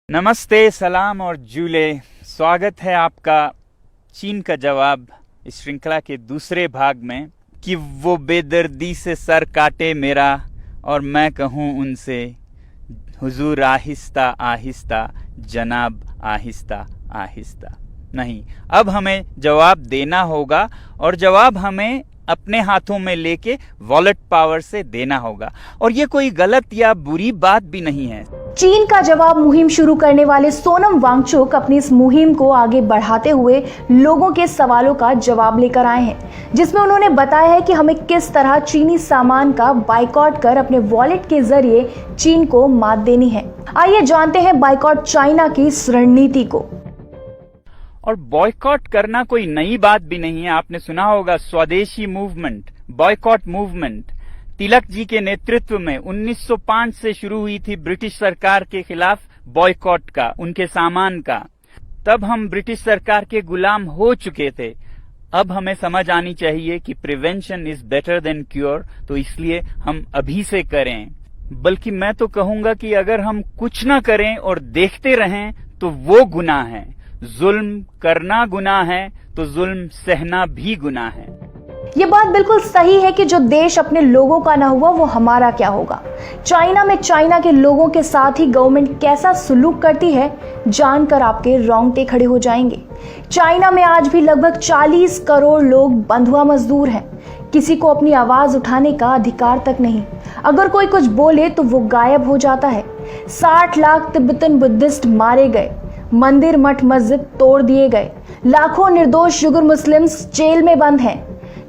नमस्ते, सलाम और जूले। स्वागत है आपका चीन का जवाब इस श्रृंखला के दूसरे भाग में कि वो बेदर्दी से सर काटे मेरा और मैं कहूँ उनसे हुजूर आहिस्ता आहिस्ता, जनाब आहिस्ता आहिस्ता। नहीं, अब हमें जवाब देना होगा और जवाब हमें अपने हाथों में लेके वॉलेट पावर से देना होगा। और ये कोई गलत या बुरी बात भी नहीं है। चीन का जवाब मुहिम शुरू करने वाले सोनम वांगचुक अपनी इस मुहिम को आगे बढ़ाते हुए लोगों के सवालों का जवाब लेकर आए हैं, जिसमें उन्होंने बताया है कि हमें किस तरह चीनी सामान का बाइकॉट कर अपने वॉलेट के जरिए चीन को मात देनी है। आइए जानते हैं बाइकॉट चाइना की इस रणनीति को। और बॉयकॉट करना कोई नई बात भी नहीं है। आपने सुना होगा स्वदेशी movement, boycott movement Tilak ji के नेतृत्व में 1905 से शुरू हुई थी ब्रिटिश सरकार के खिलाफ बॉयकॉट का, उनके सामान का। तब हम ब्रिटिश सरकार के गुलाम हो चुके थे। अब हमें समझ आनी चाहिए कि prevention is better than cure, तो इसलिए हम अभी से करें। बल्कि मैं तो कहूंगा कि अगर हम कुछ ना करें और देखते रहें तो वो गुनाह है। जुल्म करना गुनाह है तो जुल्म सहना भी गुनाह है। ये बात बिल्कुल सही है कि जो देश अपने लोगों का ना हुआ वो हमारा क्या होगा। चाइना में चाइना के लोगों के साथ ही गवर्नमेंट कैसा सुलूक करती है जानकर आपके रोंगटे खड़े हो जाएंगे। चाइना में आज भी लगभग 40 करोड़ लोग बंधुआ मजदूर हैं। किसी को अपनी आवाज उठाने का अधिकार तक नहीं। अगर कोई कुछ बोले तो वो गायब हो जाता है। 60 लाख तिब्बतन बुद्धिस्ट मारे गए, मंदिर मठ मस्जिद तोड़ दिए गए, लाखों निर्दोष युगर मुस्लिम्स जेल में बंद हैं।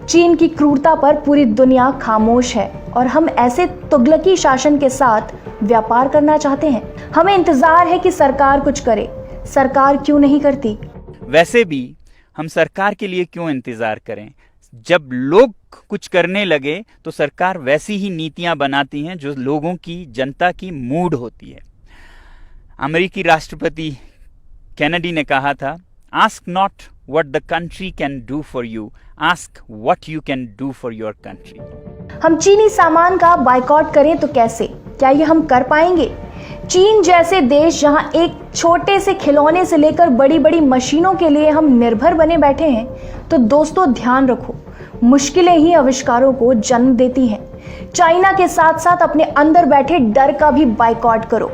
चीन की क्रूरता पर पूरी दुनिया खामोश है और हम ऐसे तुगलकी शासन के साथ व्यापार करना चाहते हैं। हमें इंतजार है कि सरकार कुछ करे। सरकार क्यों नहीं करती? वैसे भी हम सरकार के लिए क्यों इंतजार करें? जब लोग कुछ करने लगे तो सरकार वैसी ही नीतियां बनाती हैं जो लोगों की, जनता की मूड होती है। अमेरिकी राष्ट्रपति कैनेडी ने कहा था, ask not what the country can do for you, ask what you can do for your country। हम चीनी सामान का बाइकॉट करें तो कैसे? क्या ये हम कर पाएंगे? चीन जैसे देश जहां एक छोटे से खिलौने से लेकर बड़ी बड़ी मशीनों के लिए हम निर्भर बने बैठे हैं, तो दोस्तों ध्यान रखो, मुश्किलें ही आविष्कारों को जन्म देती हैं। चाइना के साथ साथ अपने अंदर बैठे डर का भी बाइकॉट करो।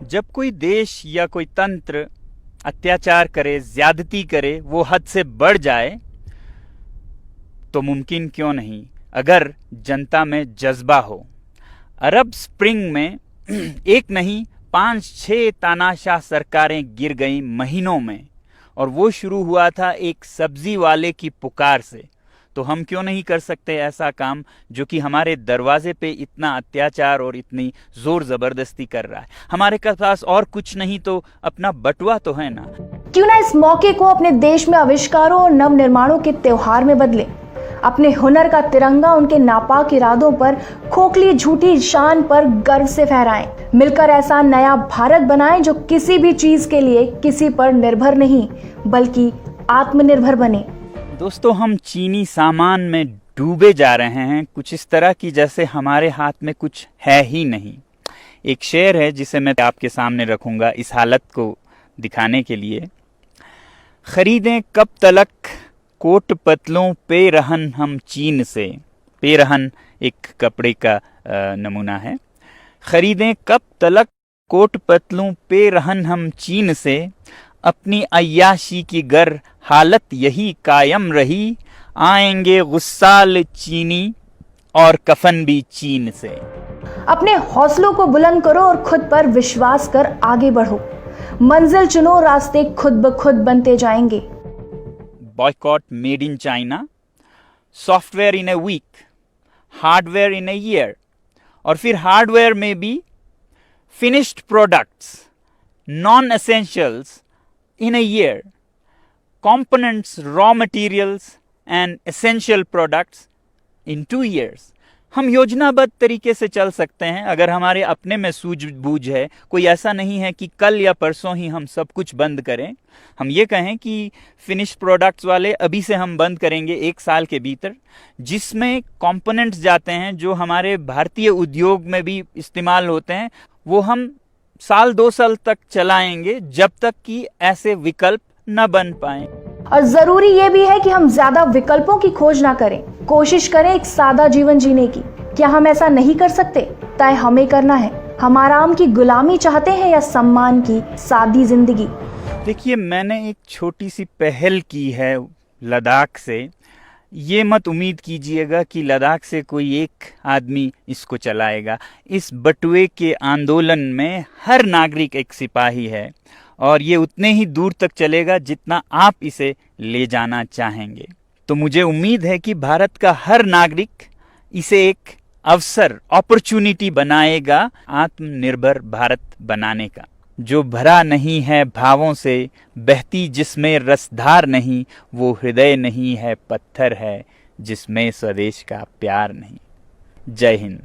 जब कोई देश या कोई तंत्र अत्याचार करे, ज्यादती करे, वो हद से बढ़ जाए, तो मुमकिन क्यों नहीं अगर जनता में जज्बा हो। अरब स्प्रिंग में एक नहीं 5-6 तानाशाह सरकारें गिर गईं महीनों में, और वो शुरू हुआ था एक सब्जी वाले की पुकार से। तो हम क्यों नहीं कर सकते ऐसा काम जो कि हमारे दरवाजे पे इतना अत्याचार और इतनी जोर जबरदस्ती कर रहा है। हमारे पास और कुछ नहीं तो अपना बटुआ तो है ना। क्यों ना इस मौके को अपने देश में आविष्कारों और नव निर्माणों के त्योहार में बदले। अपने हुनर का तिरंगा उनके नापाक इरादों पर, खोखली झूठी शान पर गर्व से फहराएं। मिलकर ऐसा नया भारत बनाएं जो किसी भी चीज के लिए किसी पर निर्भर नहीं बल्कि आत्मनिर्भर बने। दोस्तों, हम चीनी सामान में डूबे जा रहे हैं, कुछ इस तरह की जैसे हमारे हाथ में कुछ है ही नहीं। एक शेर है जिसे मैं आपके सामने रखूंगा इस हालत को दिखाने के लिए। खरीदें कब तलक कोट पतलों पे रहन हम चीन से। पेरहन एक कपड़े का नमूना है। खरीदें कब तलक कोट पतलों पे रहन हम चीन से, अपनी अय्याशी की गर हालत यही कायम रही, आएंगे गुस्साल चीनी और कफन भी चीन से। अपने हौसलों को बुलंद करो और खुद पर विश्वास कर आगे बढ़ो। मंजिल चुनो, रास्ते खुद ब खुद बनते जाएंगे। Boycott made in China, software in a week, hardware in a year, और फिर हार्डवेयर में भी finished products, non essentials in a year, components, raw materials and essential products in 2 years। हम योजनाबद्ध तरीके से चल सकते हैं अगर हमारे अपने में सूझबूझ है। कोई ऐसा नहीं है कि कल या परसों ही हम सब कुछ बंद करें। हम ये कहें कि फिनिश प्रोडक्ट्स वाले अभी से हम बंद करेंगे 1 साल के भीतर, जिसमें कंपोनेंट्स जाते हैं जो हमारे भारतीय उद्योग में भी इस्तेमाल होते हैं, वो हम साल 2 साल तक चलाएंगे, जब तक कि ऐसे विकल्प न बन पाए। और जरूरी ये भी है कि हम ज्यादा विकल्पों की खोज ना करें, कोशिश करें एक सादा जीवन जीने की। क्या हम ऐसा नहीं कर सकते? तय हमें करना है। हम आराम की गुलामी चाहते हैं या सम्मान की सादी जिंदगी? देखिए, मैंने एक छोटी सी पहल की है लद्दाख से। ये मत उम्मीद कीजिएगा कि लद्दाख से कोई एक आदमी इसको चलाएगा। इस बटुए के आंदोलन में हर नागरिक एक सिपाही है, और ये उतने ही दूर तक चलेगा जितना आप इसे ले जाना चाहेंगे। तो मुझे उम्मीद है कि भारत का हर नागरिक इसे एक अवसर, अपॉर्चुनिटी बनाएगा आत्मनिर्भर भारत बनाने का, जो भरा नहीं है भावों से, बहती जिसमें रसधार नहीं, वो हृदय नहीं है, पत्थर है जिसमें स्वदेश का प्यार नहीं। जय हिंद।